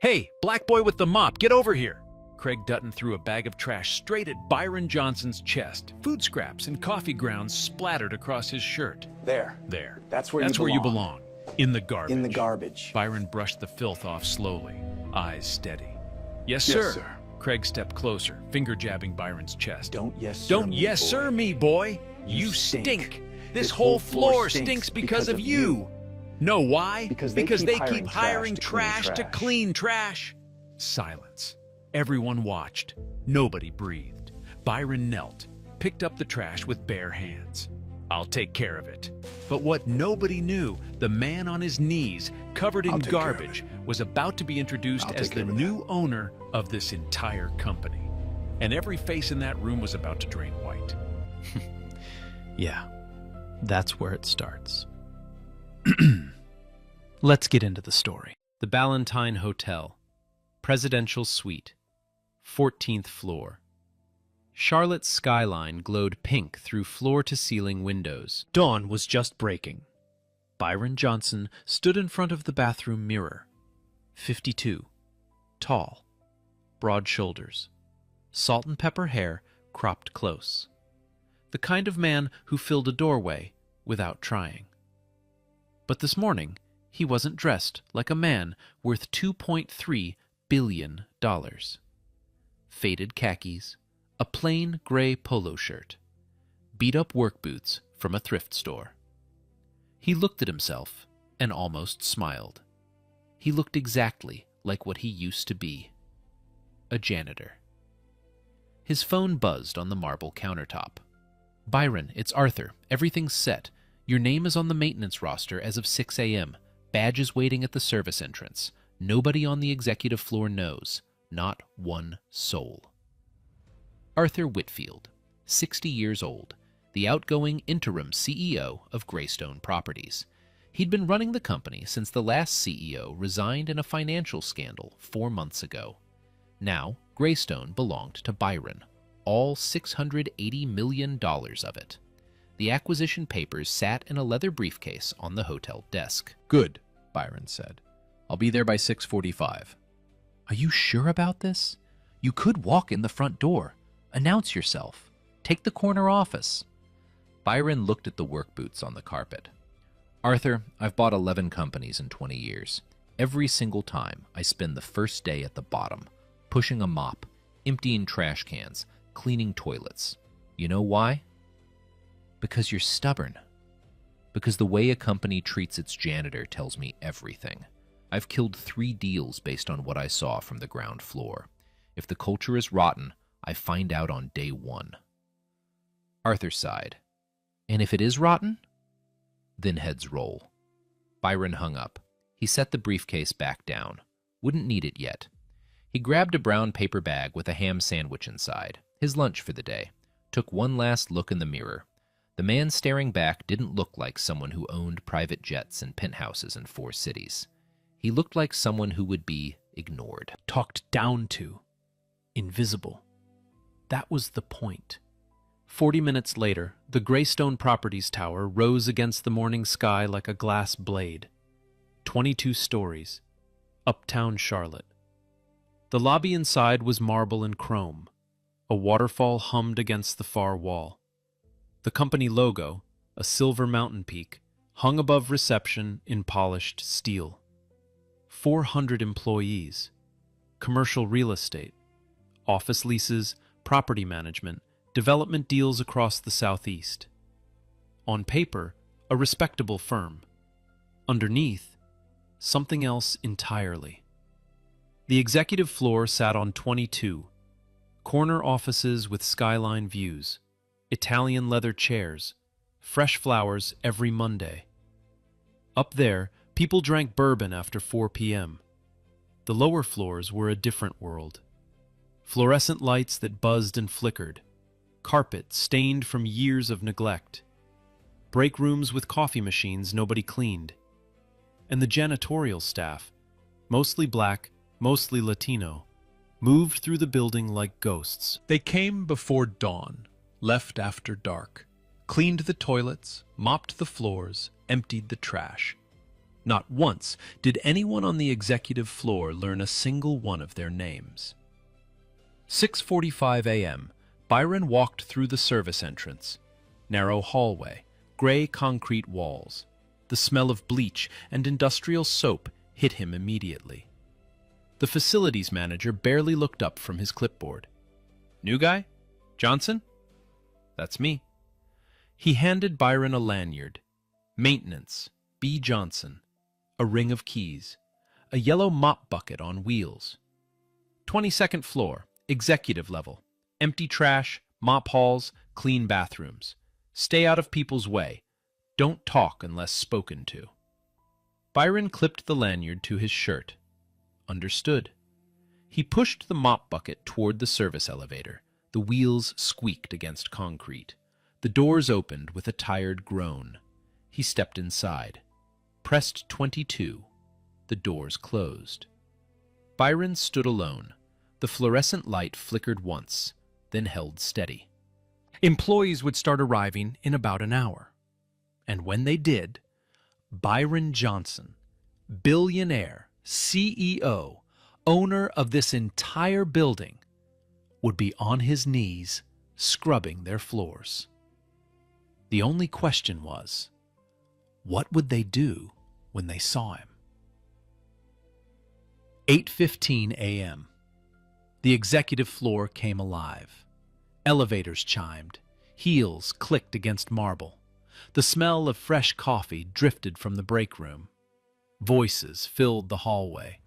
Hey, black boy with the mop, get over here! Craig Dutton threw a bag of trash straight at Byron Johnson's chest. Food scraps and coffee grounds splattered across his shirt. There. That's where you belong. In the garbage. In the garbage. Byron brushed the filth off slowly, eyes steady. Yes, sir. Craig stepped closer, finger jabbing Byron's chest. Don't yes sir me, boy. You stink. This whole floor stinks because of you. Know why? Because they keep hiring trash to clean trash. Silence. Everyone watched. Nobody breathed. Byron knelt, picked up the trash with bare hands. I'll take care of it. But what nobody knew, the man on his knees, covered in garbage, was about to be introduced as the new owner of this entire company. And every face in that room was about to drain white. Yeah, that's where it starts. Let's get into the story. The Ballantine Hotel, Presidential Suite, 14th floor. Charlotte's skyline glowed pink through floor-to-ceiling windows. Dawn was just breaking. Byron Johnson stood in front of the bathroom mirror. 52. Tall. Broad shoulders. Salt and pepper hair cropped close. The kind of man who filled a doorway without trying. But this morning, he wasn't dressed like a man worth $2.3 billion. Faded khakis, a plain gray polo shirt, beat-up work boots from a thrift store. He looked at himself and almost smiled. He looked exactly like what he used to be, a janitor. His phone buzzed on the marble countertop. Byron, it's Arthur. Everything's set. Your name is on the maintenance roster as of 6 a.m. Badge is waiting at the service entrance. Nobody on the executive floor knows. Not one soul. Arthur Whitfield, 60 years old, the outgoing interim CEO of Greystone Properties. He'd been running the company since the last CEO resigned in a financial scandal 4 months ago. Now, Greystone belonged to Byron, all $680 million of it. The acquisition papers sat in a leather briefcase on the hotel desk. Good, Byron said. I'll be there by 6:45. Are you sure about this? You could walk in the front door. Announce yourself. Take the corner office. Byron looked at the work boots on the carpet. Arthur, I've bought 11 companies in 20 years. Every single time, I spend the first day at the bottom, pushing a mop, emptying trash cans, cleaning toilets. You know why? Because you're stubborn. Because the way a company treats its janitor tells me everything. I've killed 3 deals based on what I saw from the ground floor. If the culture is rotten, I find out on day 1. Arthur sighed. And if it is rotten? Then heads roll. Byron hung up. He set the briefcase back down. Wouldn't need it yet. He grabbed a brown paper bag with a ham sandwich inside, his lunch for the day, took one last look in the mirror. The man staring back didn't look like someone who owned private jets and penthouses in 4 cities. He looked like someone who would be ignored. Talked down to. Invisible. That was the point. 40 minutes later, the Greystone Properties Tower rose against the morning sky like a glass blade. 22 stories. Uptown Charlotte. The lobby inside was marble and chrome. A waterfall hummed against the far wall. The company logo, a silver mountain peak, hung above reception in polished steel. 400 employees. Commercial real estate. Office leases, property management, development deals across the Southeast. On paper, a respectable firm. Underneath, something else entirely. The executive floor sat on 22. Corner offices with skyline views. Italian leather chairs, fresh flowers every Monday. Up there, people drank bourbon after 4 p.m. The lower floors were a different world. Fluorescent lights that buzzed and flickered, carpet stained from years of neglect, break rooms with coffee machines nobody cleaned, and the janitorial staff, mostly black, mostly Latino, moved through the building like ghosts. They came before dawn, left after dark, cleaned the toilets, mopped the floors, emptied the trash. Not once did anyone on the executive floor learn a single one of their names. 6:45 a.m., Byron walked through the service entrance. Narrow hallway, gray concrete walls. The smell of bleach and industrial soap hit him immediately. The facilities manager barely looked up from his clipboard. "New guy? Johnson?" "That's me." He handed Byron a lanyard. "Maintenance, B. Johnson." A ring of keys. A yellow mop bucket on wheels. 22nd floor, executive level. Empty trash, mop halls, clean bathrooms. Stay out of people's way. Don't talk unless spoken to. Byron clipped the lanyard to his shirt. Understood. He pushed the mop bucket toward the service elevator. The wheels squeaked against concrete. The doors opened with a tired groan. He stepped inside. Pressed 22. The doors closed. Byron stood alone. The fluorescent light flickered once, then held steady. Employees would start arriving in about an hour. And when they did, Byron Johnson, billionaire, CEO, owner of this entire building, would be on his knees scrubbing their floors. The only question was, what would they do when they saw him? 8:15 a.m. The executive floor came alive. Elevators chimed. Heels clicked against marble. The smell of fresh coffee drifted from the break room. Voices filled the hallway.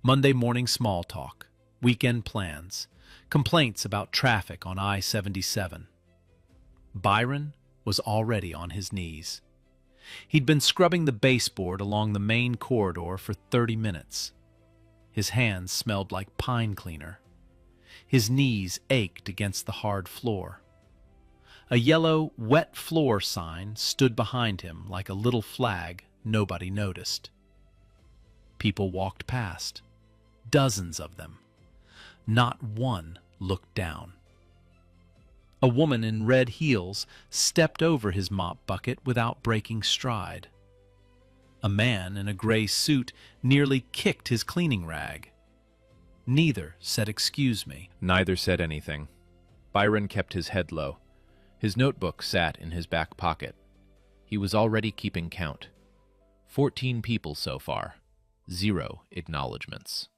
Monday morning small talk, weekend plans, complaints about traffic on I-77. Byron was already on his knees. He'd been scrubbing the baseboard along the main corridor for 30 minutes. His hands smelled like pine cleaner. His knees ached against the hard floor. A yellow, wet floor sign stood behind him like a little flag nobody noticed. People walked past. Dozens of them. Not one looked down. A woman in red heels stepped over his mop bucket without breaking stride. A man in a gray suit nearly kicked his cleaning rag. Neither said excuse me. Neither said anything. Byron kept his head low. His notebook sat in his back pocket. He was already keeping count. 14 people so far. 0 acknowledgements.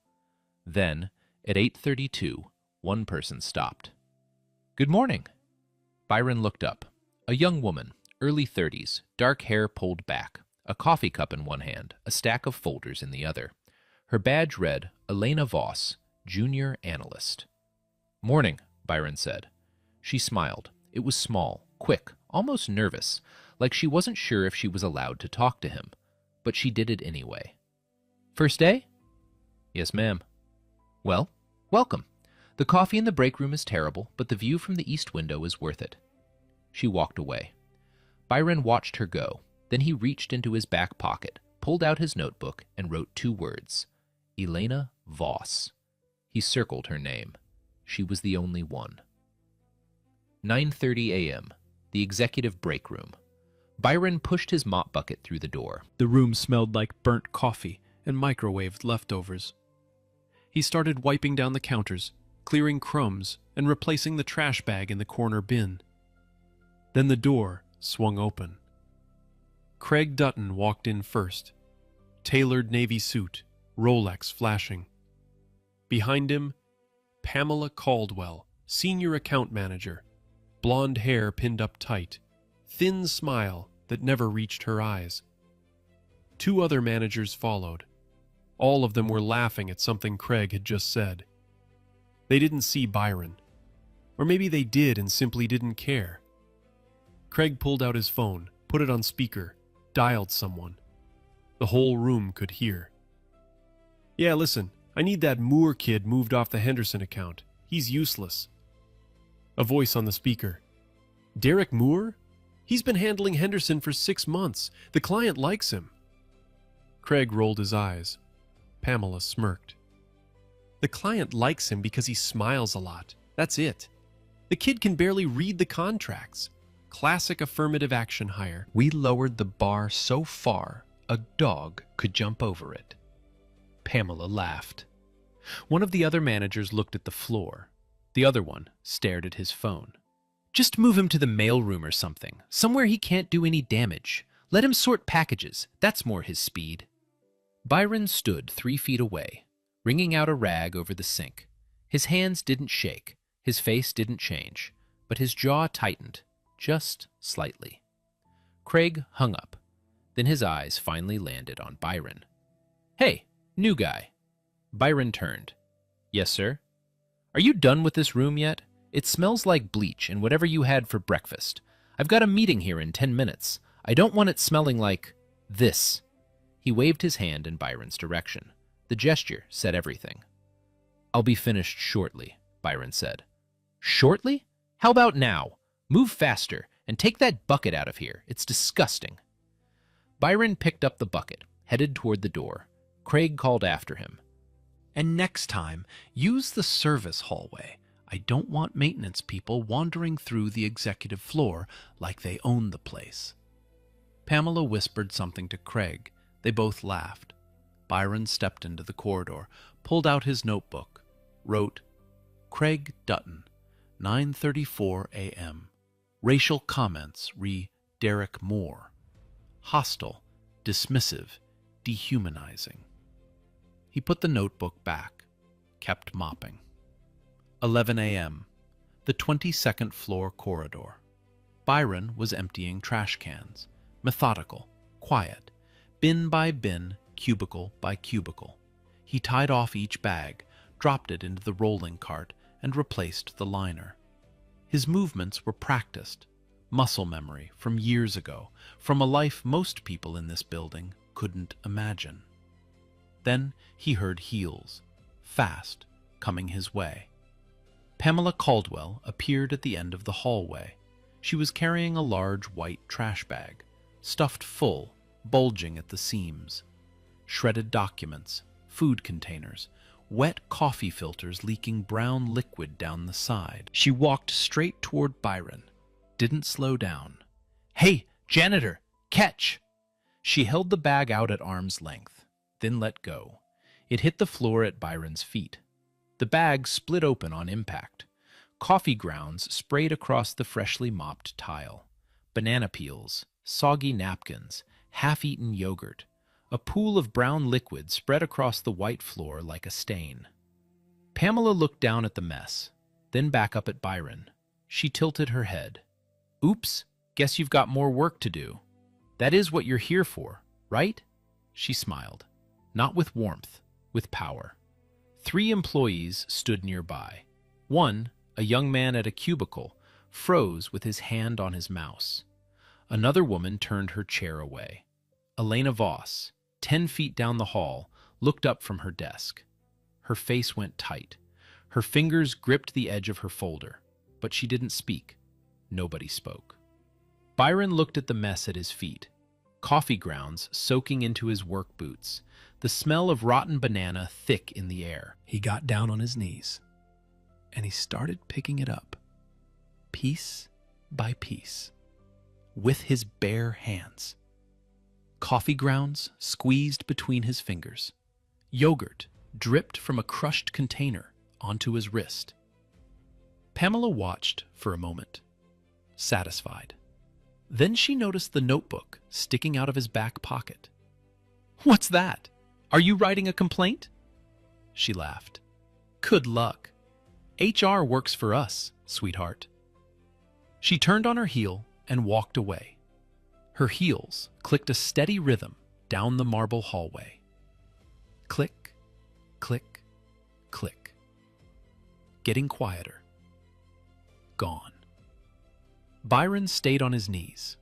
Then, at 8:32, one person stopped. "Good morning." Byron looked up. A young woman, early 30s, dark hair pulled back, a coffee cup in one hand, a stack of folders in the other. Her badge read, Elena Voss, Junior Analyst. "Morning," Byron said. She smiled. It was small, quick, almost nervous, like she wasn't sure if she was allowed to talk to him, but she did it anyway. "First day?" "Yes, ma'am." "Well, welcome. The coffee in the break room is terrible, but the view from the east window is worth it." She walked away. Byron watched her go. Then he reached into his back pocket, pulled out his notebook, and wrote 2 words. Elena Voss. He circled her name. She was the only one. 9:30 a.m. The executive break room. Byron pushed his mop bucket through the door. The room smelled like burnt coffee and microwaved leftovers. He started wiping down the counters, clearing crumbs, and replacing the trash bag in the corner bin. Then the door swung open. Craig Dutton walked in first. Tailored navy suit, Rolex flashing. Behind him, Pamela Caldwell, senior account manager. Blonde hair pinned up tight. Thin smile that never reached her eyes. 2 other managers followed. All of them were laughing at something Craig had just said. They didn't see Byron. Or maybe they did and simply didn't care. Craig pulled out his phone, put it on speaker, dialed someone. The whole room could hear. "Yeah, listen, I need that Moore kid moved off the Henderson account. He's useless." A voice on the speaker. "Derek Moore? He's been handling Henderson for 6 months. The client likes him." Craig rolled his eyes. Pamela smirked. "The client likes him because he smiles a lot. That's it. The kid can barely read the contracts. Classic affirmative action hire." "We lowered the bar so far, a dog could jump over it. Pamela laughed. One of the other managers looked at the floor. The other one stared at his phone. Just move him to the mailroom or something, somewhere he can't do any damage. Let him sort packages. That's more his speed. Byron stood 3 feet away, wringing out a rag over the sink. His hands didn't shake, his face didn't change, but his jaw tightened, just slightly. Craig hung up. Then his eyes finally landed on Byron. "Hey, new guy." Byron turned. "Yes, sir." "Are you done with this room yet? It smells like bleach and whatever you had for breakfast. I've got a meeting here in 10 minutes. I don't want it smelling like this." He waved his hand in Byron's direction. The gesture said everything. "I'll be finished shortly," Byron said. "Shortly? How about now? Move faster and take that bucket out of here. It's disgusting." Byron picked up the bucket, headed toward the door. Craig called after him. And next time, use the service hallway. I don't want maintenance people wandering through the executive floor like they own the place. Pamela whispered something to Craig. They both laughed. Byron stepped into the corridor, pulled out his notebook, wrote, "Craig Dutton, 9:34 a.m. Racial comments re Derek Moore. Hostile, dismissive, dehumanizing." He put the notebook back, kept mopping. 11 a.m. The 22nd floor corridor. Byron was emptying trash cans, methodical, quiet, bin by bin, cubicle by cubicle. He tied off each bag, dropped it into the rolling cart, and replaced the liner. His movements were practiced, muscle memory from years ago, from a life most people in this building couldn't imagine. Then he heard heels, fast, coming his way. Pamela Caldwell appeared at the end of the hallway. She was carrying a large white trash bag, stuffed full, bulging at the seams. Shredded documents, food containers, wet coffee filters leaking brown liquid down the side. She walked straight toward Byron, didn't slow down. "Hey, janitor, catch!" She held the bag out at arm's length, then let go. It hit the floor at Byron's feet. The bag split open on impact. Coffee grounds sprayed across the freshly mopped tile. Banana peels, soggy napkins, half-eaten yogurt. A pool of brown liquid spread across the white floor like a stain. Pamela looked down at the mess, then back up at Byron. She tilted her head. "Oops, guess you've got more work to do. That is what you're here for, right?" She smiled, not with warmth, with power. 3 employees stood nearby. One, a young man at a cubicle, froze with his hand on his mouse. Another woman turned her chair away. Elena Voss, 10 feet down the hall, looked up from her desk. Her face went tight. Her fingers gripped the edge of her folder, but she didn't speak. Nobody spoke. Byron looked at the mess at his feet. Coffee grounds soaking into his work boots, the smell of rotten banana thick in the air. He got down on his knees, and he started picking it up, piece by piece, with his bare hands. Coffee grounds squeezed between his fingers. Yogurt dripped from a crushed container onto his wrist. Pamela watched for a moment, satisfied. Then she noticed the notebook sticking out of his back pocket. "What's that? Are you writing a complaint?" She laughed. "Good luck. HR works for us, sweetheart." She turned on her heel and walked away. Her heels clicked a steady rhythm down the marble hallway. Click, click, click. Getting quieter. Gone. Byron stayed on his knees.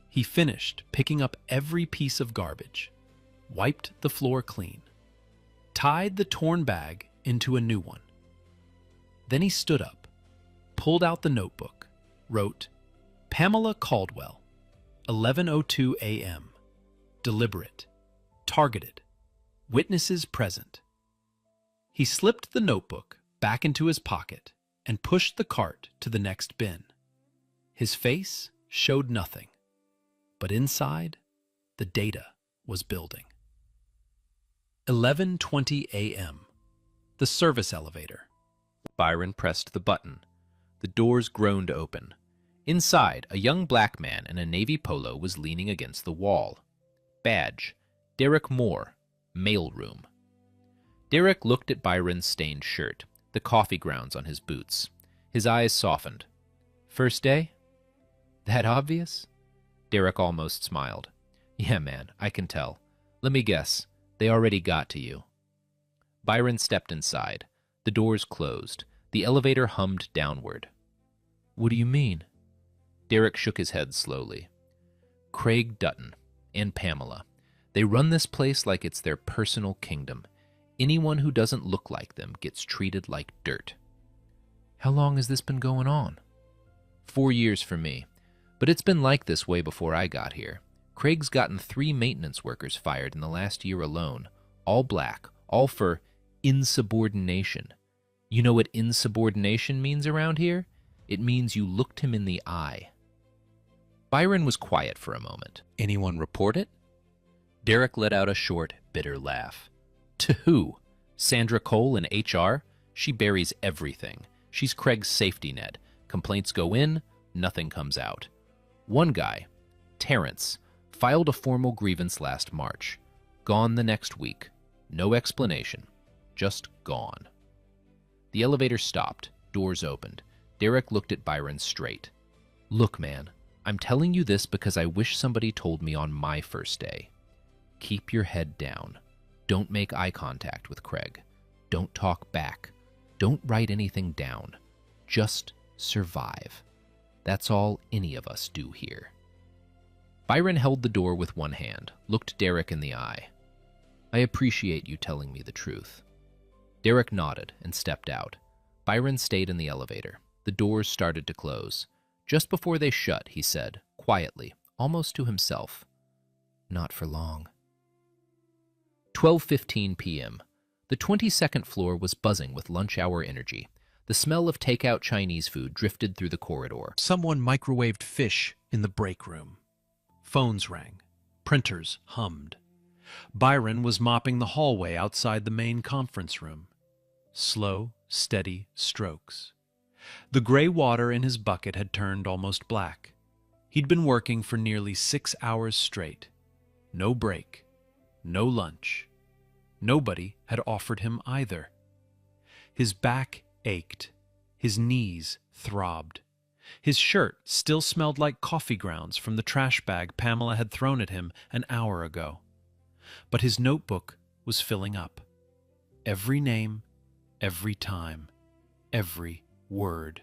He finished picking up every piece of garbage, wiped the floor clean, tied the torn bag into a new one. Then he stood up, pulled out the notebook, wrote, "Pamela Caldwell, 11:02 a.m. Deliberate, targeted, witnesses present." He slipped the notebook back into his pocket and pushed the cart to the next bin. His face showed nothing, but inside, the data was building. 11:20 a.m. The service elevator. Byron pressed the button. The doors groaned open. Inside, a young black man in a navy polo was leaning against the wall. Badge: Derek Moore, mailroom. Derek looked at Byron's stained shirt, the coffee grounds on his boots. His eyes softened. First day? That obvious? Derek almost smiled. Yeah, man, I can tell. Let me guess. They already got to you. Byron stepped inside. The doors closed. The elevator hummed downward. What do you mean? Derek shook his head slowly. Craig Dutton and Pamela. They run this place like it's their personal kingdom. Anyone who doesn't look like them gets treated like dirt. How long has this been going on? 4 years for me. But it's been like this way before I got here. Craig's gotten 3 maintenance workers fired in the last year alone. All black. All for insubordination. You know what insubordination means around here? It means you looked him in the eye. Byron was quiet for a moment. Anyone report it? Derek let out a short, bitter laugh. To who? Sandra Cole in HR? She buries everything. She's Craig's safety net. Complaints go in, nothing comes out. One guy, Terrence, filed a formal grievance last March. Gone the next week. No explanation. Just gone. The elevator stopped. Doors opened. Derek looked at Byron straight. Look, man, I'm telling you this because I wish somebody told me on my first day. Keep your head down. Don't make eye contact with Craig. Don't talk back. Don't write anything down. Just survive. That's all any of us do here. Byron held the door with one hand, looked Derek in the eye. I appreciate you telling me the truth. Derek nodded and stepped out. Byron stayed in the elevator. The doors started to close. Just before they shut, he said, quietly, almost to himself, not for long. 12:15 p.m. The 22nd floor was buzzing with lunch hour energy. The smell of takeout Chinese food drifted through the corridor. Someone microwaved fish in the break room. Phones rang. Printers hummed. Byron was mopping the hallway outside the main conference room. Slow, steady strokes. The gray water in his bucket had turned almost black. He'd been working for nearly 6 hours straight. No break. No lunch. Nobody had offered him either. His back ached. His knees throbbed. His shirt still smelled like coffee grounds from the trash bag Pamela had thrown at him an hour ago. But his notebook was filling up. Every name, every time, every word.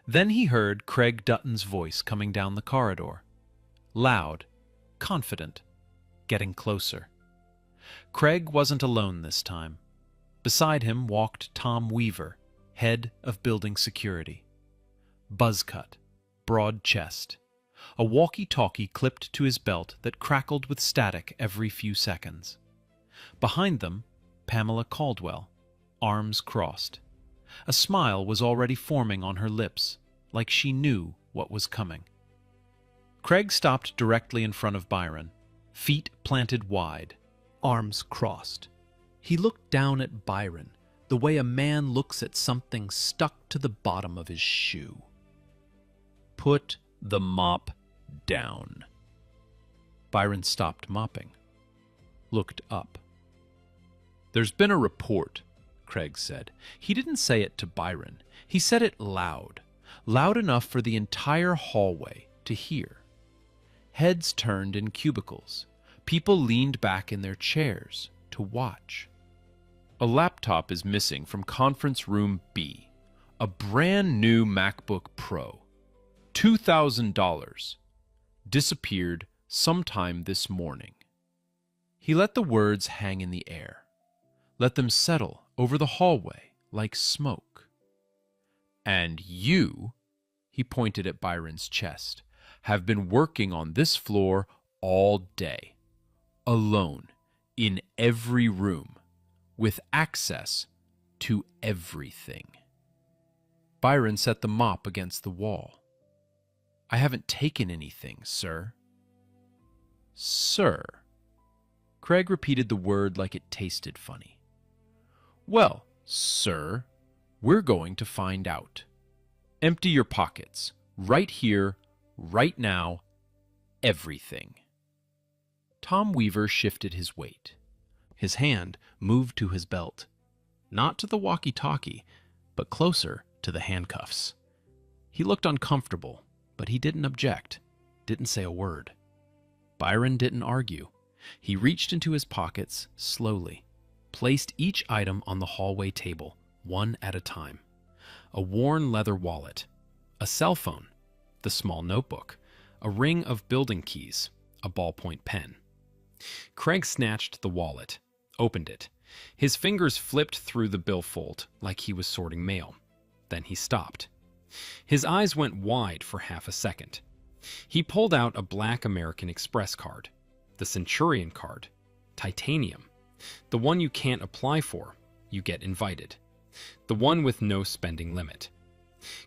Then he heard Craig Dutton's voice coming down the corridor. Loud, confident, getting closer. Craig wasn't alone this time. Beside him walked Tom Weaver, head of building security. Buzz cut, broad chest. A walkie-talkie clipped to his belt that crackled with static every few seconds. Behind them, Pamela Caldwell, arms crossed. A smile was already forming on her lips, like she knew what was coming. Craig stopped directly in front of Byron, feet planted wide, arms crossed. He looked down at Byron, the way a man looks at something stuck to the bottom of his shoe. Put the mop down. Byron stopped mopping, looked up. There's been a report, Craig said. He didn't say it to Byron. He said it loud, loud enough for the entire hallway to hear. Heads turned in cubicles. People leaned back in their chairs to watch. A laptop is missing from conference room B. A brand new MacBook Pro. $2,000. Disappeared sometime this morning. He let the words hang in the air. Let them settle over the hallway like smoke. And you, he pointed at Byron's chest, have been working on this floor all day. Alone, in every room, with access to everything. Byron set the mop against the wall. I haven't taken anything, sir. Sir, Craig repeated the word like it tasted funny. "Well, sir, we're going to find out. Empty your pockets. Right here, right now, everything." Tom Weaver shifted his weight. His hand moved to his belt, not to the walkie-talkie, but closer to the handcuffs. He looked uncomfortable, but he didn't object, didn't say a word. Byron didn't argue. He reached into his pockets slowly, placed each item on the hallway table, one at a time. A worn leather wallet, a cell phone, the small notebook, a ring of building keys, a ballpoint pen. Craig snatched the wallet, opened it. His fingers flipped through the billfold like he was sorting mail. Then he stopped. His eyes went wide for half a second. He pulled out a black American Express card, the Centurion card, titanium, the one you can't apply for, you get invited, the one with no spending limit.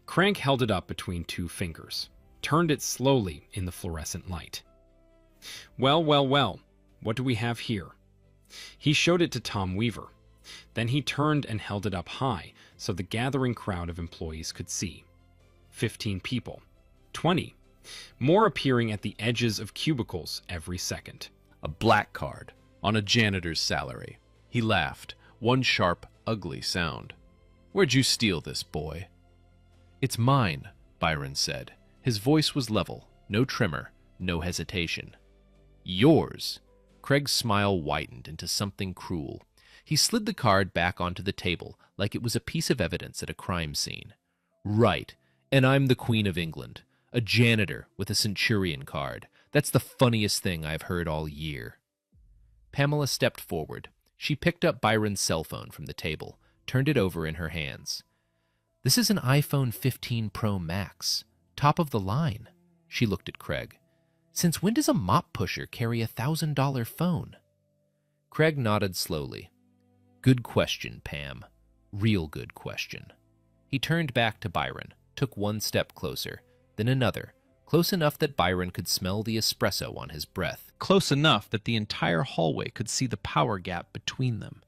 Craig held it up between two fingers, turned it slowly in the fluorescent light. Well, well, well, what do we have here? He showed it to Tom Weaver. Then he turned and held it up high so the gathering crowd of employees could see. 15 people. 20. More appearing at the edges of cubicles every second. A black card on a janitor's salary. He laughed, one sharp, ugly sound. "Where'd you steal this, boy?" "It's mine," Byron said. His voice was level, no tremor, no hesitation. "Yours?" Craig's smile widened into something cruel. He slid the card back onto the table like it was a piece of evidence at a crime scene. "Right, and I'm the Queen of England. A janitor with a Centurion card. That's the funniest thing I've heard all year." Pamela stepped forward. She picked up Byron's cell phone from the table, turned it over in her hands. "This is an iPhone 15 Pro Max. Top of the line." She looked at Craig. "Since when does a mop pusher carry a $1,000 phone?" Craig nodded slowly. "Good question, Pam. Real good question." He turned back to Byron, took one step closer, then another, close enough that Byron could smell the espresso on his breath. Close enough that the entire hallway could see the power gap between them.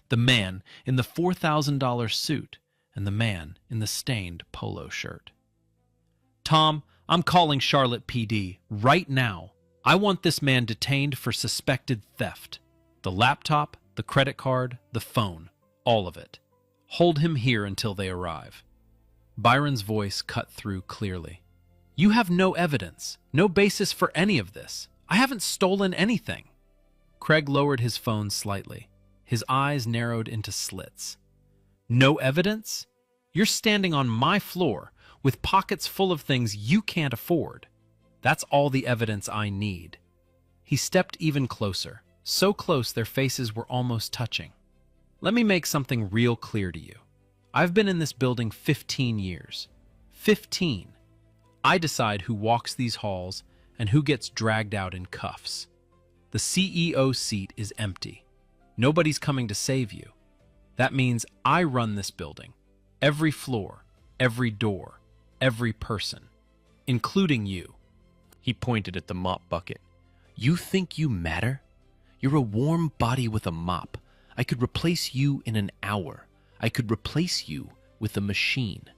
The man in the $4,000 suit and the man in the stained polo shirt. "Tom, I'm calling Charlotte PD right now. I want this man detained for suspected theft. The laptop, the credit card, the phone, all of it. Hold him here until they arrive." Byron's voice cut through clearly. "You have no evidence, no basis for any of this. I haven't stolen anything." Craig lowered his phone slightly. His eyes narrowed into slits. "No evidence? You're standing on my floor with pockets full of things you can't afford. That's all the evidence I need." He stepped even closer, so close their faces were almost touching. "Let me make something real clear to you. I've been in this building 15 years. 15. I decide who walks these halls and who gets dragged out in cuffs. The CEO seat is empty. Nobody's coming to save you. That means I run this building. Every floor, every door, every person, including you." He pointed at the mop bucket. "You think you matter? You're a warm body with a mop. I could replace you in an hour. I could replace you with a machine.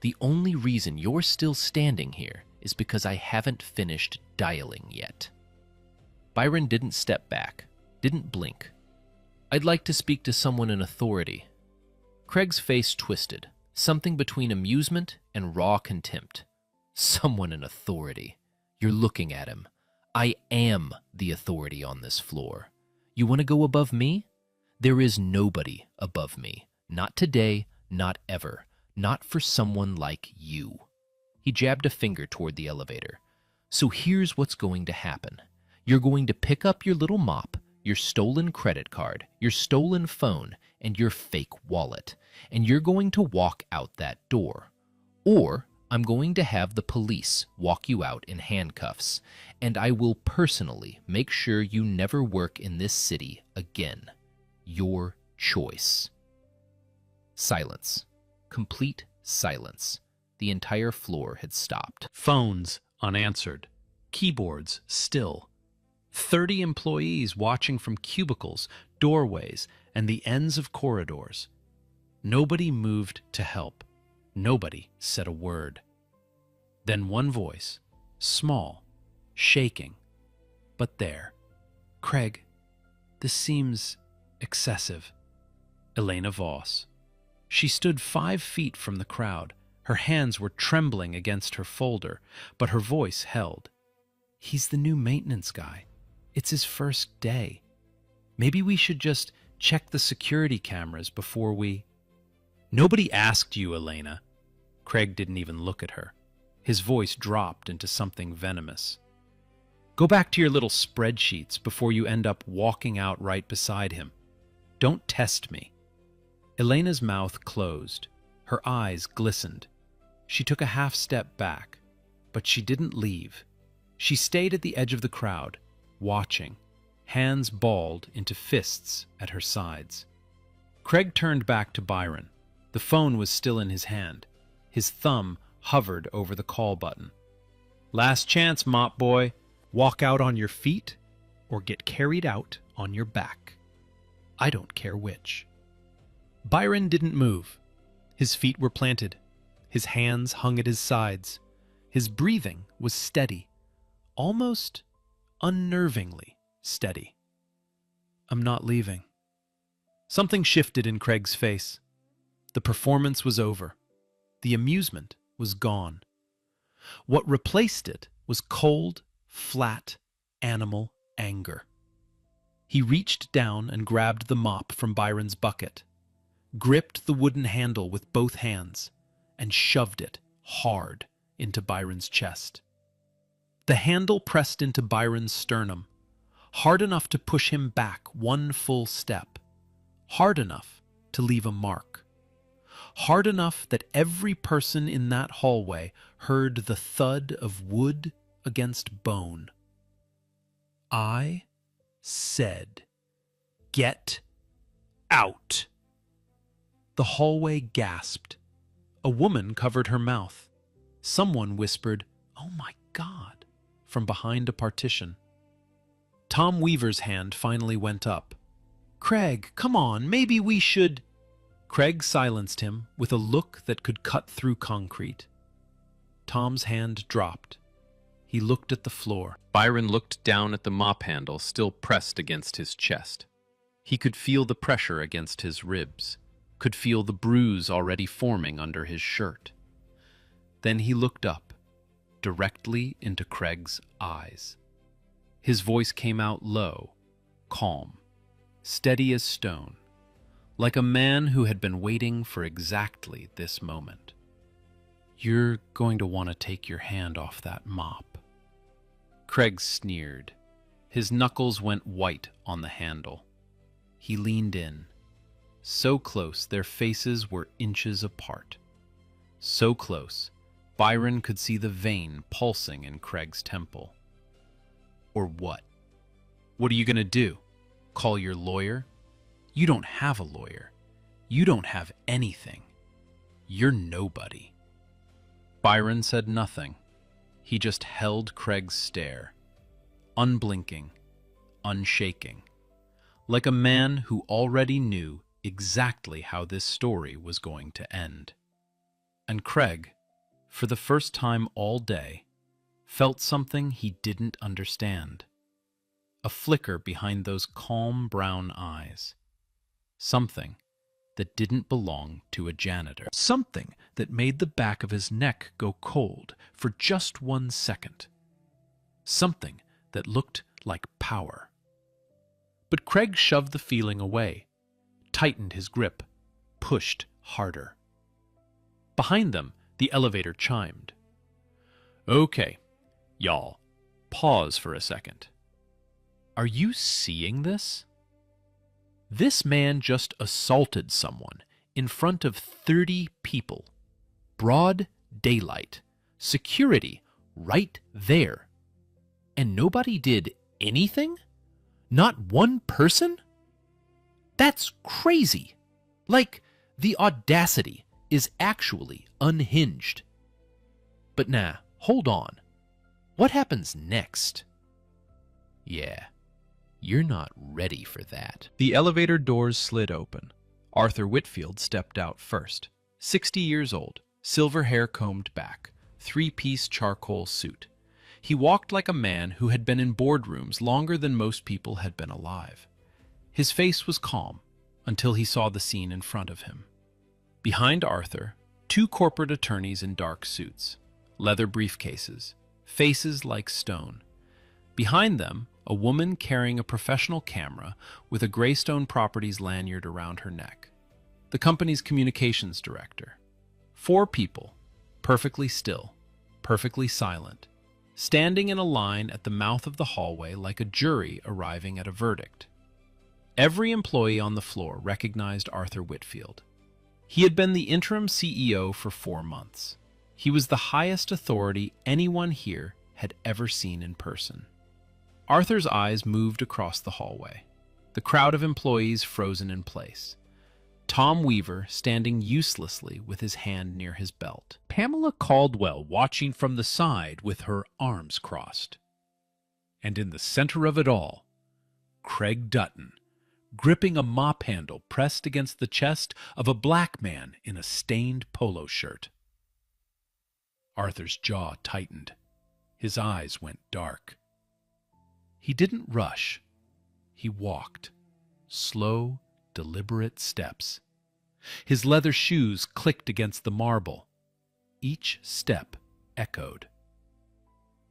The only reason you're still standing here is because I haven't finished dialing yet." Byron didn't step back, didn't blink. "I'd like to speak to someone in authority." Craig's face twisted, something between amusement and raw contempt. "Someone in authority. You're looking at him. I am the authority on this floor. You want to go above me? There is nobody above me. Not today, not ever. Not for someone like you." He jabbed a finger toward the elevator. "So here's what's going to happen. You're going to pick up your little mop, your stolen credit card, your stolen phone, and your fake wallet, and you're going to walk out that door. Or I'm going to have the police walk you out in handcuffs, and I will personally make sure you never work in this city again. Your choice." Silence. Complete silence. The entire floor had stopped. Phones unanswered. Keyboards still. 30 employees watching from cubicles, doorways, and the ends of corridors. Nobody moved to help. Nobody said a word. Then one voice, small, shaking, but there. Craig, this seems excessive. Elena Voss. She stood 5 feet from the crowd. Her hands were trembling against her folder, but her voice held. He's the new maintenance guy. It's his first day. Maybe we should just check the security cameras before we... Nobody asked you, Elena. Craig didn't even look at her. His voice dropped into something venomous. Go back to your little spreadsheets before you end up walking out right beside him. Don't test me. Elena's mouth closed. Her eyes glistened. She took a half step back, but she didn't leave. She stayed at the edge of the crowd, watching, hands balled into fists at her sides. Craig turned back to Byron. The phone was still in his hand. His thumb hovered over the call button. Last chance, mop boy. Walk out on your feet or get carried out on your back. I don't care which. Byron didn't move. His feet were planted. His hands hung at his sides. His breathing was steady, almost unnervingly steady. I'm not leaving. Something shifted in Craig's face. The performance was over. The amusement was gone. What replaced it was cold, flat, animal anger. He reached down and grabbed the mop from Byron's bucket, gripped the wooden handle with both hands, and shoved it hard into Byron's chest. The handle pressed into Byron's sternum, hard enough to push him back 1 full step, hard enough to leave a mark, hard enough that every person in that hallway heard the thud of wood against bone. I said, "Get out." The hallway gasped. A woman covered her mouth. Someone whispered, "Oh my God," from behind a partition. Tom Weaver's hand finally went up. Craig, come on, maybe we should... Craig silenced him with a look that could cut through concrete. Tom's hand dropped. He looked at the floor. Byron looked down at the mop handle still pressed against his chest. He could feel the pressure against his ribs, could feel the bruise already forming under his shirt. Then he looked up, directly into Craig's eyes. His voice came out low, calm, steady as stone, like a man who had been waiting for exactly this moment. You're going to want to take your hand off that mop. Craig sneered. His knuckles went white on the handle. He leaned in. So close their faces were inches apart. So close, Byron could see the vein pulsing in Craig's temple. Or what? What are you going to do? Call your lawyer? You don't have a lawyer. You don't have anything. You're nobody. Byron said nothing. He just held Craig's stare, unblinking, unshaking, like a man who already knew exactly how this story was going to end. And Craig, for the first time all day, felt something he didn't understand. A flicker behind those calm brown eyes. Something that didn't belong to a janitor. Something that made the back of his neck go cold for just 1 second. Something that looked like power. But Craig shoved the feeling away, tightened his grip, pushed harder. Behind them, the elevator chimed. Okay, y'all, pause for a second. Are you seeing this? This man just assaulted someone in front of 30 people. Broad daylight. Security right there. And nobody did anything? Not one person? That's crazy. Like, the audacity is actually unhinged. But nah, hold on. What happens next? Yeah, you're not ready for that. The elevator doors slid open. Arthur Whitfield stepped out first. 60 years old, silver hair combed back, three-piece charcoal suit. He walked like a man who had been in boardrooms longer than most people had been alive. His face was calm until he saw the scene in front of him. Behind Arthur, two corporate attorneys in dark suits, leather briefcases, faces like stone. Behind them, a woman carrying a professional camera with a Greystone Properties lanyard around her neck. The company's communications director. 4 people, perfectly still, perfectly silent, standing in a line at the mouth of the hallway like a jury arriving at a verdict. Every employee on the floor recognized Arthur Whitfield. He had been the interim CEO for 4 months. He was the highest authority anyone here had ever seen in person. Arthur's eyes moved across the hallway, the crowd of employees frozen in place. Tom Weaver standing uselessly with his hand near his belt. Pamela Caldwell watching from the side with her arms crossed. And in the center of it all, Craig Dutton, gripping a mop handle pressed against the chest of a black man in a stained polo shirt. Arthur's jaw tightened. His eyes went dark. He didn't rush. He walked. Slow, deliberate steps. His leather shoes clicked against the marble. Each step echoed.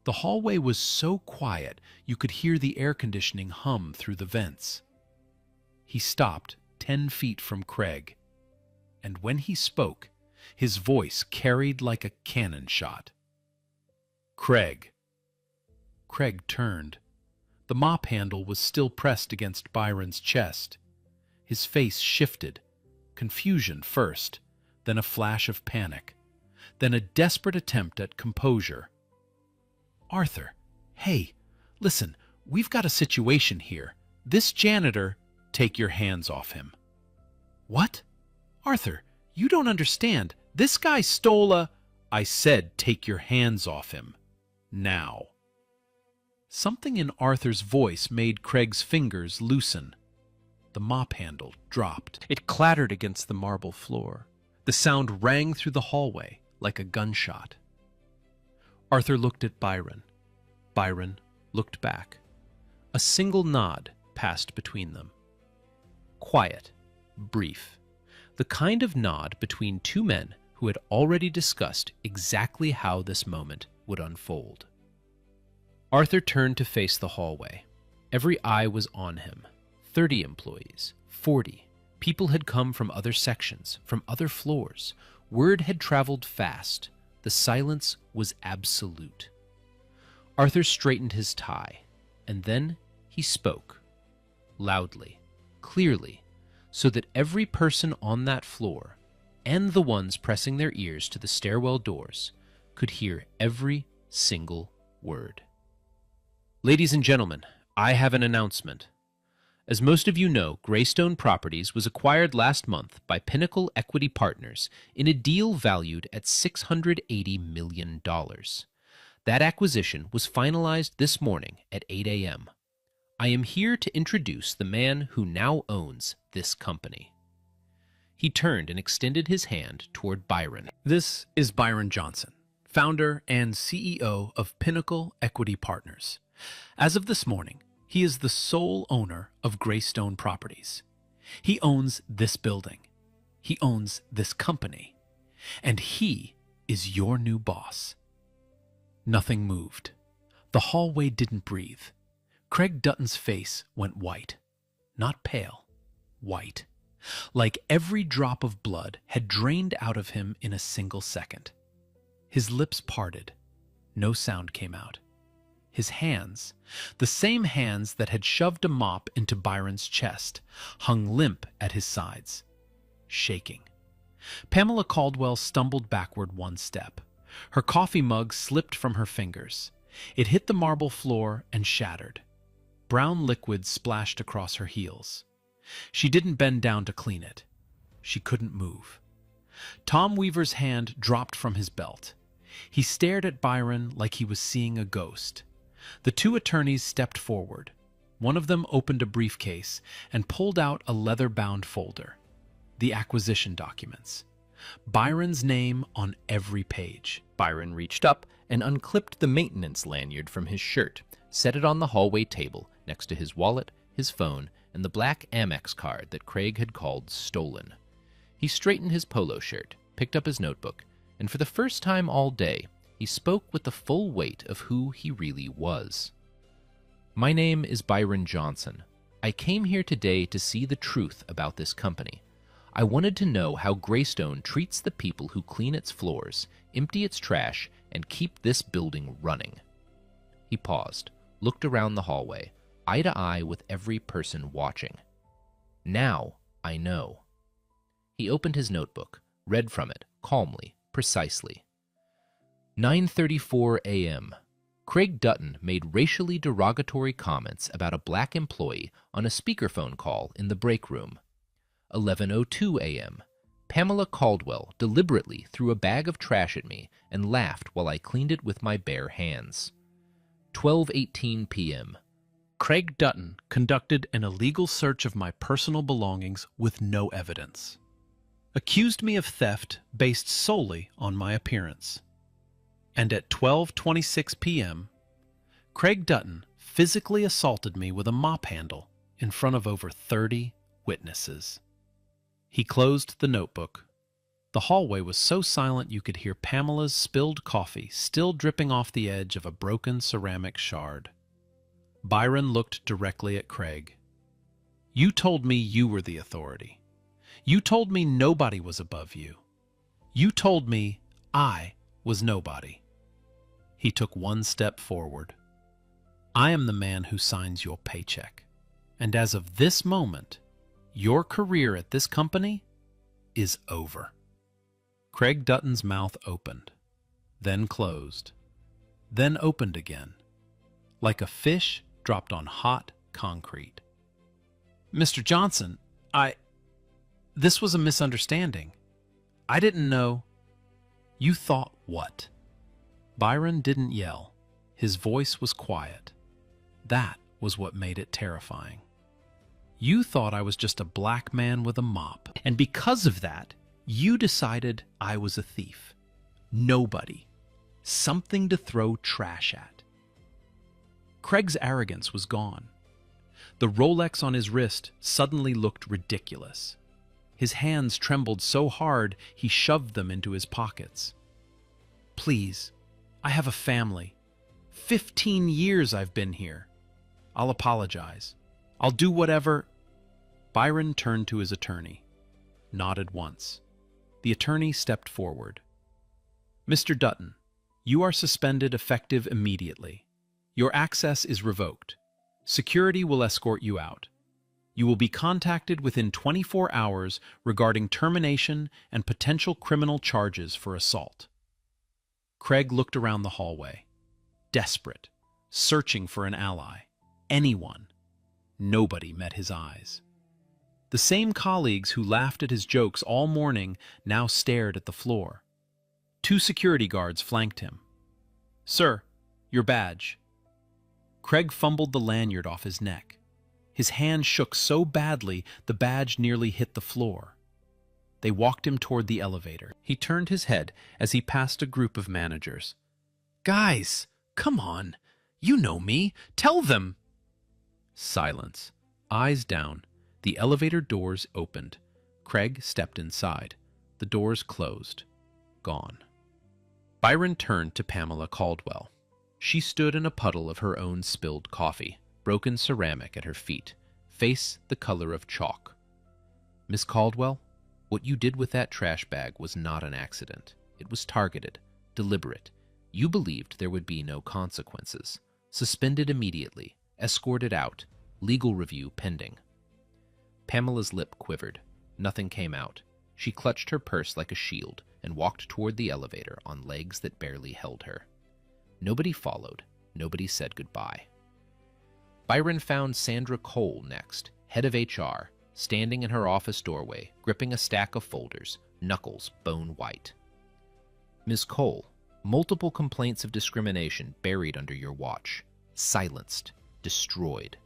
The hallway was so quiet you could hear the air conditioning hum through the vents. He stopped 10 feet from Craig, and when he spoke, his voice carried like a cannon shot. Craig. Craig turned. The mop handle was still pressed against Byron's chest. His face shifted, confusion first, then a flash of panic, then a desperate attempt at composure. Arthur, hey, listen, we've got a situation here. This janitor, take your hands off him. What? Arthur, you don't understand. This guy stole a... I said take your hands off him. Now. Something in Arthur's voice made Craig's fingers loosen. The mop handle dropped. It clattered against the marble floor. The sound rang through the hallway like a gunshot. Arthur looked at Byron. Byron looked back. A single nod passed between them. Quiet, brief. The kind of nod between two men who had already discussed exactly how this moment would unfold. Arthur turned to face the hallway. Every eye was on him. 30 employees, 40. People had come from other sections, from other floors. Word had traveled fast. The silence was absolute. Arthur straightened his tie, and then he spoke. Loudly, clearly, so that every person on that floor, and the ones pressing their ears to the stairwell doors, could hear every single word. Ladies and gentlemen, I have an announcement. As most of you know, Greystone Properties was acquired last month by Pinnacle Equity Partners in a deal valued at $680 million. That acquisition was finalized this morning at 8 a.m. I am here to introduce the man who now owns this company. He turned and extended his hand toward Byron. This is Byron Johnson, founder and CEO of Pinnacle Equity Partners. As of this morning, he is the sole owner of Greystone Properties. He owns this building. He owns this company. And he is your new boss. Nothing moved. The hallway didn't breathe. Craig Dutton's face went white. Not pale. White. Like every drop of blood had drained out of him in a single second. His lips parted. No sound came out. His hands, the same hands that had shoved a mop into Byron's chest, hung limp at his sides, shaking. Pamela Caldwell stumbled backward 1 step. Her coffee mug slipped from her fingers. It hit the marble floor and shattered. Brown liquid splashed across her heels. She didn't bend down to clean it. She couldn't move. Tom Weaver's hand dropped from his belt. He stared at Byron like he was seeing a ghost. The two attorneys stepped forward. One of them opened a briefcase and pulled out a leather-bound folder. The acquisition documents. Byron's name on every page. Byron reached up and unclipped the maintenance lanyard from his shirt, set it on the hallway table next to his wallet, his phone, and the black Amex card that Craig had called stolen. He straightened his polo shirt, picked up his notebook, and for the first time all day, he spoke with the full weight of who he really was. My name is Byron Johnson. I came here today to see the truth about this company. I wanted to know how Greystone treats the people who clean its floors, empty its trash, and keep this building running. He paused, looked around the hallway, eye to eye with every person watching. Now I know. He opened his notebook, read from it, calmly, precisely. 9:34 a.m. Craig Dutton made racially derogatory comments about a black employee on a speakerphone call in the break room. 11:02 a.m. Pamela Caldwell deliberately threw a bag of trash at me and laughed while I cleaned it with my bare hands. 12:18 p.m. Craig Dutton conducted an illegal search of my personal belongings with no evidence. Accused me of theft based solely on my appearance. And at 12:26 p.m., Craig Dutton physically assaulted me with a mop handle in front of over 30 witnesses. He closed the notebook. The hallway was so silent you could hear Pamela's spilled coffee still dripping off the edge of a broken ceramic shard. Byron looked directly at Craig. You told me you were the authority. You told me nobody was above you. You told me I was nobody. He took one step forward. I am the man who signs your paycheck. And as of this moment, your career at this company is over. Craig Dutton's mouth opened, then closed, then opened again, like a fish dropped on hot concrete. Mr. Johnson, this was a misunderstanding. I didn't know. You thought what? Byron didn't yell. His voice was quiet. That was what made it terrifying. You thought I was just a black man with a mop, and because of that, you decided I was a thief. Nobody. Something to throw trash at. Craig's arrogance was gone. The Rolex on his wrist suddenly looked ridiculous. His hands trembled so hard he shoved them into his pockets. Please, I have a family. 15 years I've been here. I'll apologize. I'll do whatever. Byron turned to his attorney, nodded once. The attorney stepped forward. Mr. Dutton, you are suspended effective immediately. Your access is revoked. Security will escort you out. You will be contacted within 24 hours regarding termination and potential criminal charges for assault. Craig looked around the hallway, desperate, searching for an ally, anyone. Nobody met his eyes. The same colleagues who laughed at his jokes all morning now stared at the floor. 2 security guards flanked him. Sir, your badge. Craig fumbled the lanyard off his neck. His hand shook so badly the badge nearly hit the floor. They walked him toward the elevator. He turned his head as he passed a group of managers. Guys, come on. You know me. Tell them. Silence. Eyes down. The elevator doors opened. Craig stepped inside. The doors closed. Gone. Byron turned to Pamela Caldwell. She stood in a puddle of her own spilled coffee, broken ceramic at her feet, face the color of chalk. Miss Caldwell, what you did with that trash bag was not an accident. It was targeted, deliberate. You believed there would be no consequences. Suspended immediately, escorted out, legal review pending. Pamela's lip quivered. Nothing came out. She clutched her purse like a shield and walked toward the elevator on legs that barely held her. Nobody followed. Nobody said goodbye. Byron found Sandra Cole next, head of HR, standing in her office doorway, gripping a stack of folders, knuckles bone white. Ms. Cole, multiple complaints of discrimination buried under your watch. silenced, destroyed.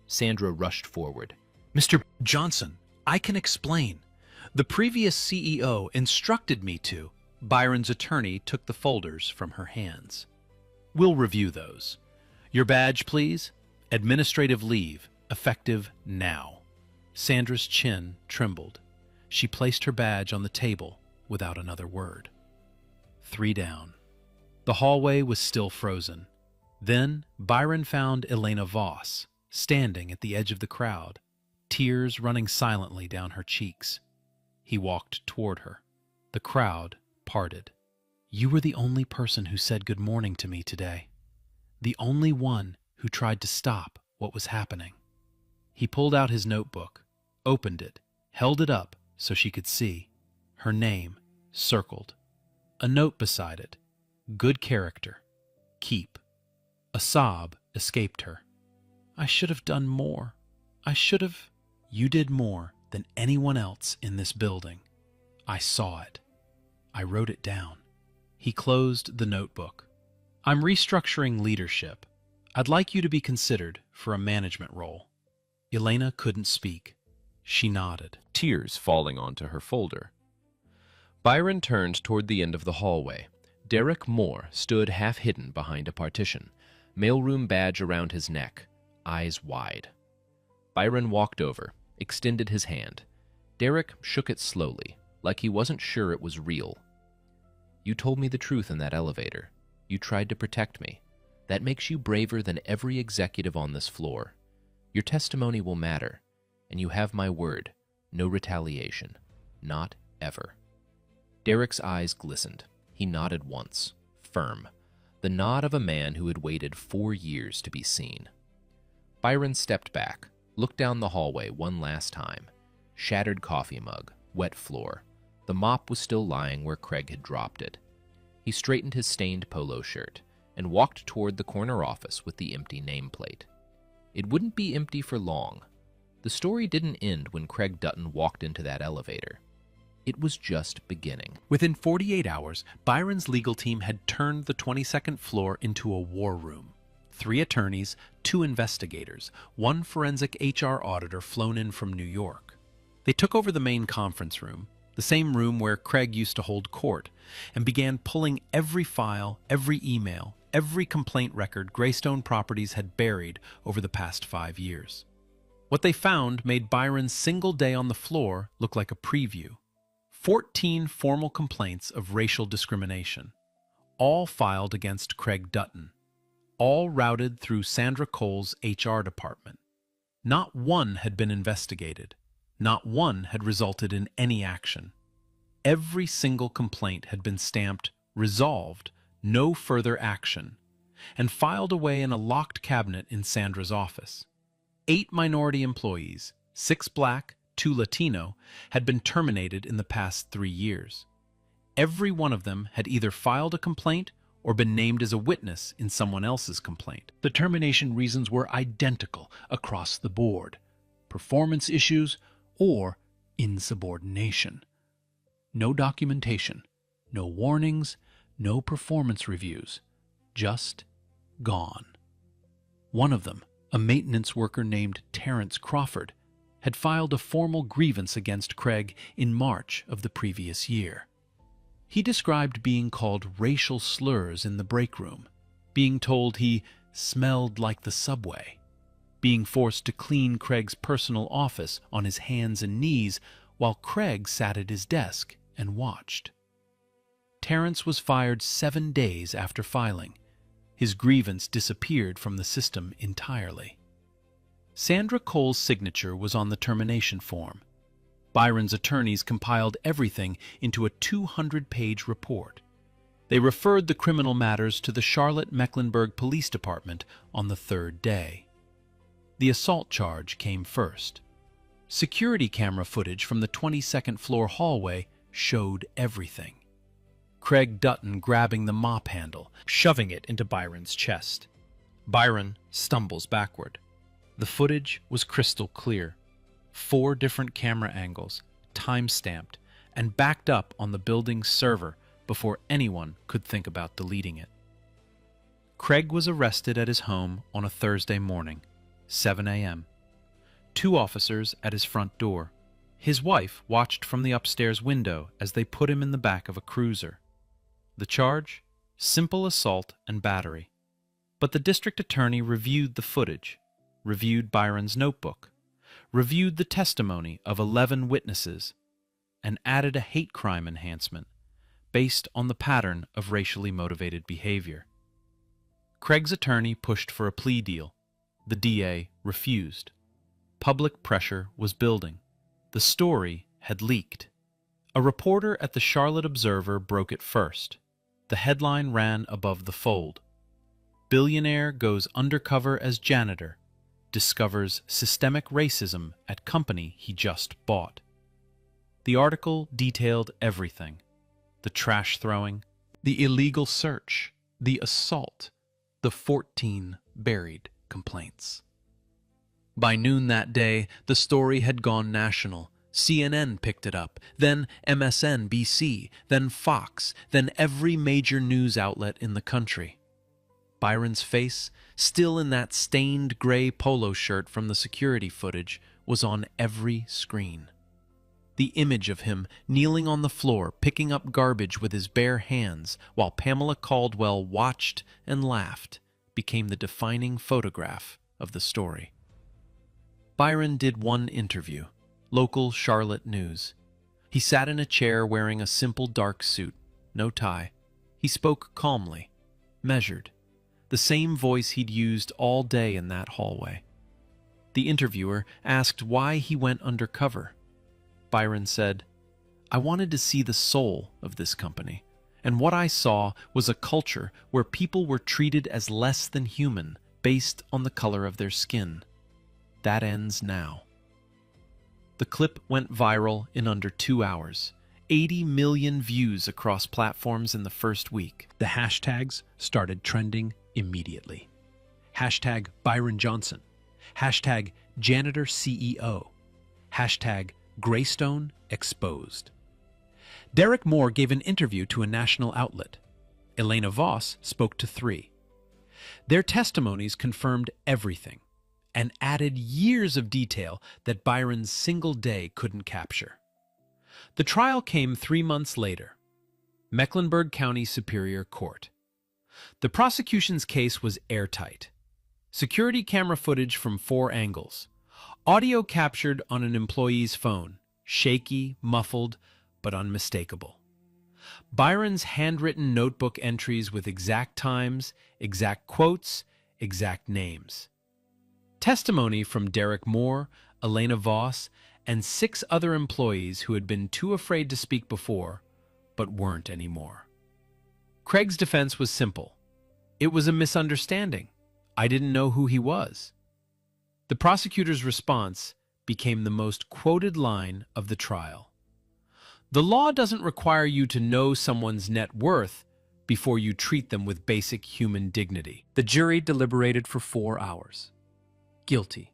Sandra rushed forward. Mr. Johnson, I can explain. The previous CEO instructed me to. Byron's attorney took the folders from her hands. We'll review those. Your badge, please. Administrative leave, effective now. Sandra's chin trembled. She placed her badge on the table without another word. 3 down. The hallway was still frozen. Then Byron found Elena Voss, standing at the edge of the crowd, tears running silently down her cheeks. He walked toward her. The crowd parted. You were the only person who said good morning to me today. The only one who tried to stop what was happening. He pulled out his notebook, opened it, held it up so she could see. Her name circled. A note beside it. Good character. Keep. A sob escaped her. I should have done more. I should have. You did more than anyone else in this building. I saw it. I wrote it down. He closed the notebook. I'm restructuring leadership. I'd like you to be considered for a management role. Elena couldn't speak. She nodded. Tears falling onto her folder. Byron turned toward the end of the hallway. Derek Moore stood half-hidden behind a partition, mailroom badge around his neck, eyes wide. Byron walked over, extended his hand. Derek shook it slowly, like he wasn't sure it was real. You told me the truth in that elevator. You tried to protect me. That makes you braver than every executive on this floor. Your testimony will matter, and you have my word. No retaliation. Not ever. Derek's eyes glistened. He nodded once, firm, the nod of a man who had waited 4 years to be seen. Byron stepped back, looked down the hallway one last time. Shattered coffee mug, wet floor. The mop was still lying where Craig had dropped it. He straightened his stained polo shirt and walked toward the corner office with the empty nameplate. It wouldn't be empty for long. The story didn't end when Craig Dutton walked into that elevator. It was just beginning. Within 48 hours, Byron's legal team had turned the 22nd floor into a war room. 3 attorneys, 2 investigators, 1 forensic HR auditor flown in from New York. They took over the main conference room, the same room where Craig used to hold court, and began pulling every file, every email, every complaint record Greystone Properties had buried over the past 5 years. What they found made Byron's single day on the floor look like a preview. 14 formal complaints of racial discrimination, all filed against Craig Dutton, all routed through Sandra Cole's HR department. Not one had been investigated. Not one had resulted in any action. Every single complaint had been stamped resolved, no further action, and filed away in a locked cabinet in Sandra's office. 8 minority employees, 6 black, 2 Latino, had been terminated in the past 3 years. Every one of them had either filed a complaint or been named as a witness in someone else's complaint. The termination reasons were identical across the board: performance issues or insubordination. No documentation, no warnings, no performance reviews, just gone. One of them, a maintenance worker named Terrence Crawford, had filed a formal grievance against Craig in March of the previous year. He described being called racial slurs in the break room, being told he smelled like the subway, being forced to clean Craig's personal office on his hands and knees while Craig sat at his desk and watched. Terrence was fired 7 days after filing. His grievance disappeared from the system entirely. Sandra Cole's signature was on the termination form. Byron's attorneys compiled everything into a 200-page report. They referred the criminal matters to the Charlotte-Mecklenburg Police Department on the 3rd day. The assault charge came first. Security camera footage from the 22nd floor hallway showed everything. Craig Dutton grabbing the mop handle, shoving it into Byron's chest. Byron stumbles backward. The footage was crystal clear. 4 different camera angles, time-stamped, and backed up on the building's server before anyone could think about deleting it. Craig was arrested at his home on a Thursday morning, 7 a.m. 2 officers at his front door. His wife watched from the upstairs window as they put him in the back of a cruiser. The charge? Simple assault and battery. But the district attorney reviewed the footage, reviewed Byron's notebook, reviewed the testimony of 11 witnesses, and added a hate crime enhancement based on the pattern of racially motivated behavior. Craig's attorney pushed for a plea deal. The DA refused. Public pressure was building. The story had leaked. A reporter at the Charlotte Observer broke it first. The headline ran above the fold. Billionaire goes undercover as janitor, discovers systemic racism at company he just bought. The article detailed everything: the trash throwing, the illegal search, the assault, the 14 buried complaints. By noon that day, the story had gone national. CNN picked it up, then MSNBC, then Fox, then every major news outlet in the country. Byron's face, still in that stained gray polo shirt from the security footage, was on every screen. The image of him kneeling on the floor, picking up garbage with his bare hands while Pamela Caldwell watched and laughed, became the defining photograph of the story. Byron did one interview, local Charlotte news. He sat in a chair wearing a simple dark suit, no tie. He spoke calmly, measured, the same voice he'd used all day in that hallway. The interviewer asked why he went undercover. Byron said, "I wanted to see the soul of this company, and what I saw was a culture where people were treated as less than human based on the color of their skin. That ends now." The clip went viral in under 2 hours. 80 million views across platforms in the first week. The hashtags started trending immediately. Hashtag Byron Johnson. Hashtag Janitor CEO. Hashtag Greystone Exposed. Derek Moore gave an interview to a national outlet. Elena Voss spoke to 3. Their testimonies confirmed everything and added years of detail that Byron's single day couldn't capture. The trial came 3 months later. Mecklenburg County Superior Court. The prosecution's case was airtight. Security camera footage from 4 angles. Audio captured on an employee's phone, shaky, muffled, but unmistakable. Byron's handwritten notebook entries with exact times, exact quotes, exact names. Testimony from Derek Moore, Elena Voss, and 6 other employees who had been too afraid to speak before, but weren't anymore. Craig's defense was simple. It was a misunderstanding. I didn't know who he was. The prosecutor's response became the most quoted line of the trial. The law doesn't require you to know someone's net worth before you treat them with basic human dignity. The jury deliberated for 4 hours. Guilty.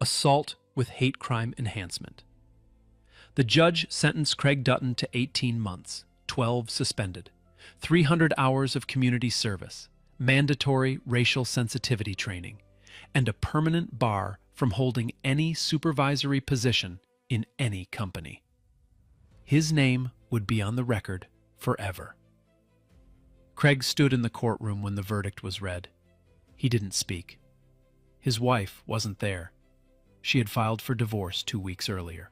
Assault with hate crime enhancement. The judge sentenced Craig Dutton to 18 months, 12 suspended, 300 hours of community service, mandatory racial sensitivity training, and a permanent bar from holding any supervisory position in any company. His name would be on the record forever. Craig stood in the courtroom when the verdict was read. He didn't speak. His wife wasn't there. She had filed for divorce 2 weeks earlier.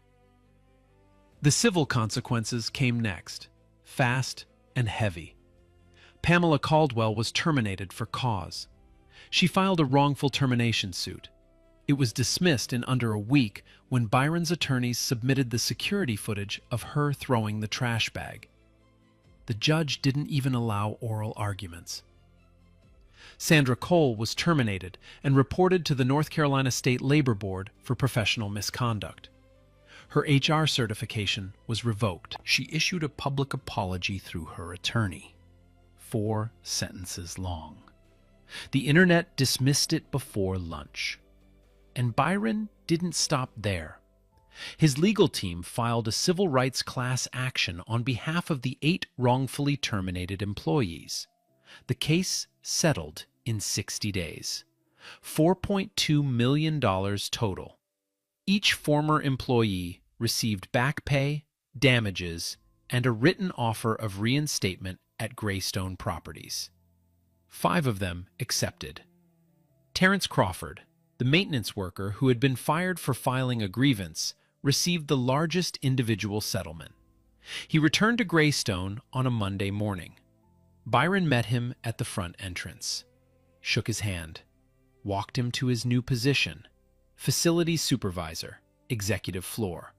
The civil consequences came next, fast and heavy. Pamela Caldwell was terminated for cause. She filed a wrongful termination suit. It was dismissed in under a week when Byron's attorneys submitted the security footage of her throwing the trash bag. The judge didn't even allow oral arguments. Sandra Cole was terminated and reported to the North Carolina State Labor Board for professional misconduct. Her HR certification was revoked. She issued a public apology through her attorney. 4 sentences long. The internet dismissed it before lunch. And Byron didn't stop there. His legal team filed a civil rights class action on behalf of the 8 wrongfully terminated employees. The case settled in 60 days. $4.2 million total. Each former employee received back pay, damages, and a written offer of reinstatement at Greystone Properties. 5 of them accepted. Terrence Crawford, the maintenance worker who had been fired for filing a grievance, received the largest individual settlement. He returned to Greystone on a Monday morning. Byron met him at the front entrance, shook his hand, walked him to his new position, facility supervisor, executive floor,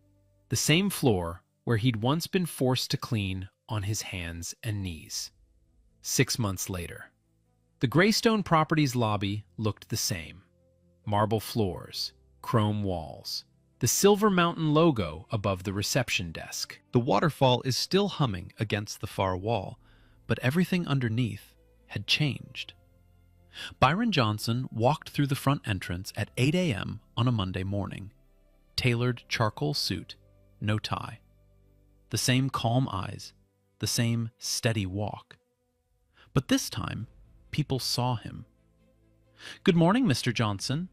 the same floor where he'd once been forced to clean on his hands and knees. 6 months later, the Greystone Properties lobby looked the same. Marble floors, chrome walls, the Silver Mountain logo above the reception desk. The waterfall is still humming against the far wall, but everything underneath had changed. Byron Johnson walked through the front entrance at 8 a.m. on a Monday morning. Tailored charcoal suit, no tie. The same calm eyes, the same steady walk. But this time, people saw him. "Good morning, Mr. Johnson."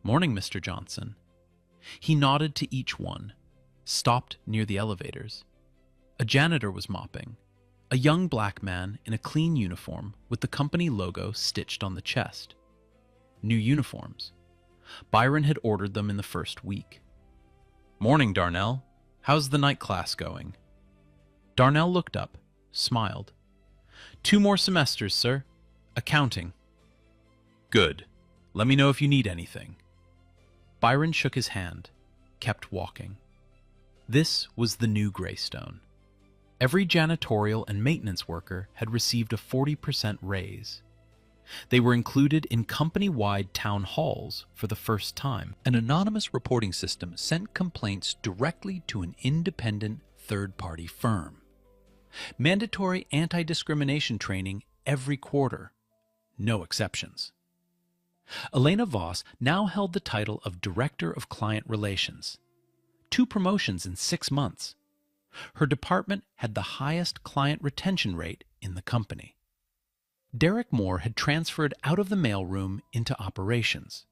"Morning, Mr. Johnson." He nodded to each one, stopped near the elevators. A janitor was mopping, a young black man in a clean uniform with the company logo stitched on the chest. New uniforms. Byron had ordered them in the first week. "Morning, Darnell. How's the night class going?" Darnell looked up, smiled. "2 more semesters, sir. Accounting." "Good. Let me know if you need anything." Byron shook his hand, kept walking. This was the new Greystone. Every janitorial and maintenance worker had received a 40% raise. They were included in company-wide town halls for the first time. An anonymous reporting system sent complaints directly to an independent third-party firm. Mandatory anti-discrimination training every quarter. No exceptions. Elena Voss now held the title of Director of Client Relations. 2 promotions in 6 months. Her department had the highest client retention rate in the company. Derek Moore had transferred out of the mailroom into operations.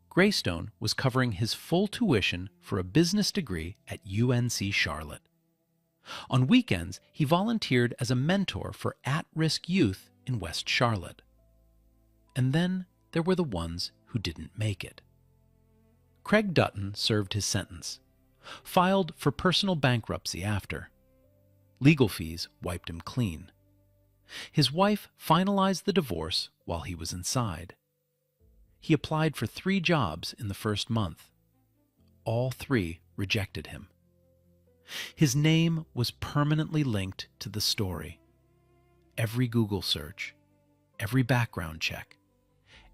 Greystone was covering his full tuition for a business degree at UNC Charlotte. On weekends, he volunteered as a mentor for at-risk youth in West Charlotte. And then there were the ones who didn't make it. Craig Dutton served his sentence, filed for personal bankruptcy after. Legal fees wiped him clean. His wife finalized the divorce while he was inside. He applied for 3 jobs in the first month. All 3 rejected him. His name was permanently linked to the story. Every Google search, every background check,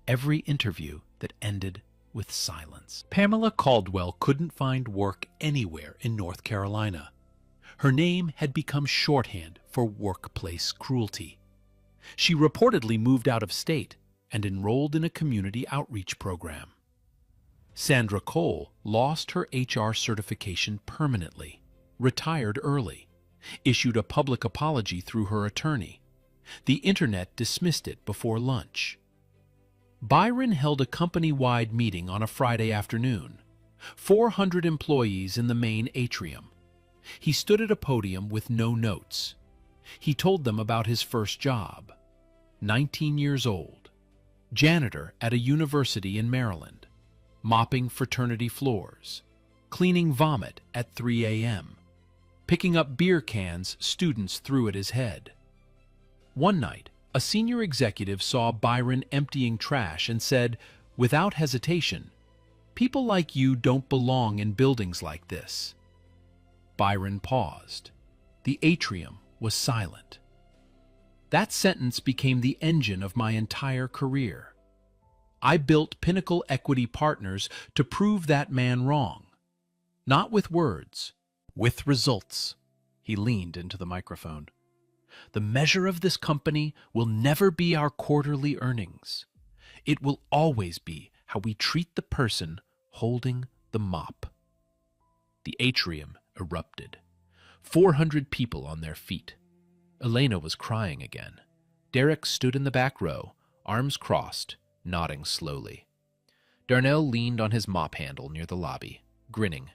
every interview that ended with silence. Pamela Caldwell couldn't find work anywhere in North Carolina. Her name had become shorthand for workplace cruelty. She reportedly moved out of state and enrolled in a community outreach program. Sandra Cole lost her HR certification permanently, retired early, issued a public apology through her attorney. The internet dismissed it before lunch. Byron held a company-wide meeting on a Friday afternoon. 400 employees in the main atrium. He stood at a podium with no notes. He told them about his first job. 19 years old. Janitor at a university in Maryland. Mopping fraternity floors. Cleaning vomit at 3 a.m. Picking up beer cans students threw at his head. One night, a senior executive saw Byron emptying trash and said, without hesitation, "People like you don't belong in buildings like this." Byron paused. The atrium was silent. That sentence became the engine of my entire career. I built Pinnacle Equity Partners to prove that man wrong. Not with words, with results. He leaned into the microphone. The measure of this company will never be our quarterly earnings. It will always be how we treat the person holding the mop. The atrium erupted. 400 people on their feet. Elena was crying again. Derek stood in the back row, arms crossed, nodding slowly. Darnell leaned on his mop handle near the lobby, grinning.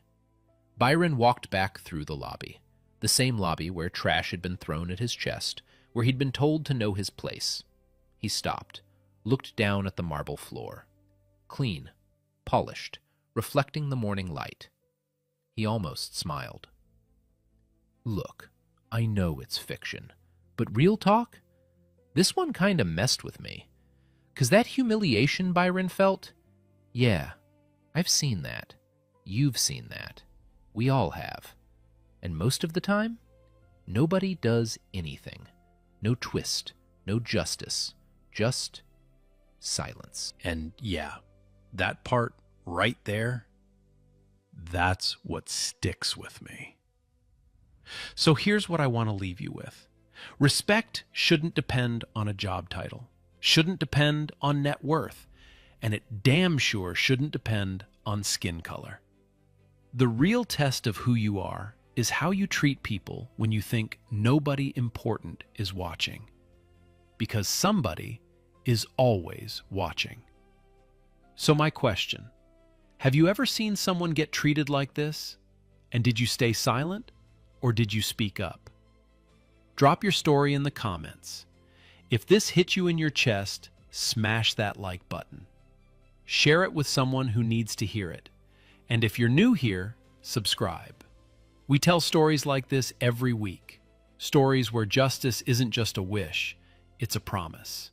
Byron walked back through the lobby, the same lobby where trash had been thrown at his chest, where he'd been told to know his place. He stopped, looked down at the marble floor. Clean, polished, reflecting the morning light. He almost smiled. Look, I know it's fiction, but real talk? This one kinda messed with me. 'Cause that humiliation Byron felt? Yeah, I've seen that. You've seen that. We all have. And most of the time, nobody does anything. No twist, no justice, just silence. And yeah, that part right there, that's what sticks with me. So here's what I want to leave you with. Respect shouldn't depend on a job title, shouldn't depend on net worth, and it damn sure shouldn't depend on skin color. The real test of who you are is how you treat people when you think nobody important is watching. Because somebody is always watching. So my question, have you ever seen someone get treated like this? And did you stay silent or did you speak up? Drop your story in the comments. If this hit you in your chest, smash that like button. Share it with someone who needs to hear it. And if you're new here, subscribe. We tell stories like this every week. Stories where justice isn't just a wish, it's a promise.